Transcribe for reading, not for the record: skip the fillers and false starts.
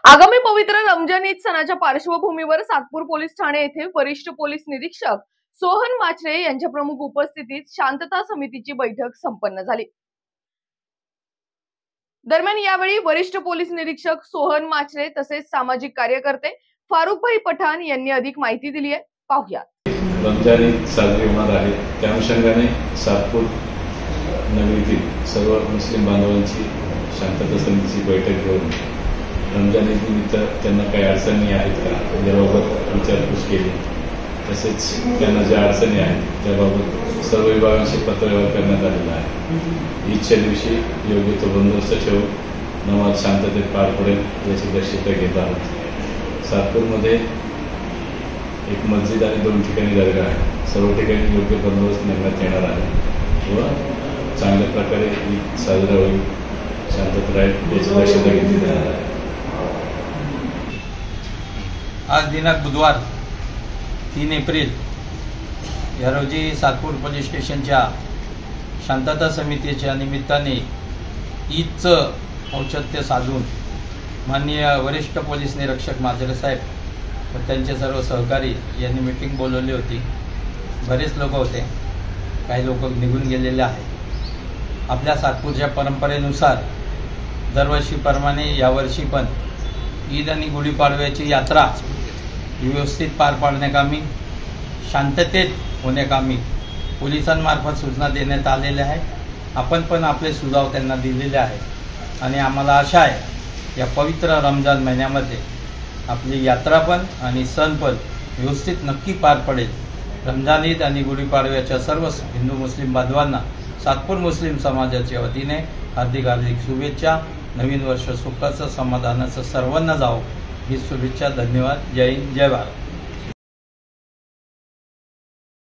आगामी पवित्र रमजान ईद सणाच्या पार्श्वभूमीवर सातपूर पोलीस ठाणे येथे वरिष्ठ पोलीस निरीक्षक सोहन माचरे यांच्या प्रमुख उपस्थितीत शांतता समितीची बैठक संपन्न झाली। दरम्यान यावेळी वरिष्ठ पोलीस निरीक्षक सोहन माचरे तसेच सामाजिक कार्यकर्ते फारुखभाई पठाण यांनी अधिक माहिती दिली आहे। पाहूया। रमजान ईद साजरी होणार आहे, त्या अनुषंगाने सातपूर नगरीतील सर्व मुस्लिम बांधवांची शांतता समितीची बैठक घेऊन रमजान ईद निमित्त त्यांना काही अडचणी आहेत का याबाबत विचारपूस केली। तसेच त्यांना ज्या अडचणी आहेत त्याबाबत सर्व विभागांशी पत्रव्यवहार करण्यात आलेला आहे। ईदच्या दिवशी योग्य तो बंदोबस्त ठेवून नमाज शांततेत पार पडेल याची दक्षता घेत आहोत। सातपूरमध्ये एक मस्जिद आणि 2 ठिकाणी दर्गा आहे, सर्व ठिकाणी योग्य बंदोबस्त नेमण्यात येणार आहे व चांगल्या प्रकारे ईद साजरा होईल, शांतता राहील याची दक्षता घेतली जाणार आहे। आज दिनांक बुधवार 3 एप्रिल या रोजी सातपूर पोलीस स्टेशनच्या शांतता समितीच्या निमित्ताने ईदचं औचित्य साधून माननीय वरिष्ठ पोलीस निरीक्षक माचरे साहेब व त्यांचे सर्व सहकारी यांनी मीटिंग बोलवली होती। बरेच लोक होते, काही लोक निघून गेलेले आहेत। आपल्या सातपूरच्या परंपरेनुसार दरवर्षीप्रमाणे यावर्षी पण ईद आणि गुढीपाडव्याची यात्रा व्यवस्थित पार पाडण्याकामी शांततेत होण्याकामी पोलिसांमार्फत सूचना देण्यात आलेल्या आहेत। आपण पण आपले सुझाव त्यांना दिलेले आहेत आणि आम्हाला आशा आहे या पवित्र रमजान महिन्यामध्ये आपली यात्रा पण आणि सण पण व्यवस्थित नक्की पार पडेल। रमजान ईद आणि गुढीपाडव्याच्या सर्व हिंदू मुस्लिम बांधवांना सातपूर मुस्लिम समाजाच्या वतीने हार्दिक हार्दिक शुभेच्छा। नवीन वर्ष सुखाचं समाधानाचं सर्वांना जावो ही शुभेच्छा। धन्यवाद। जय हिंद, जय भारत।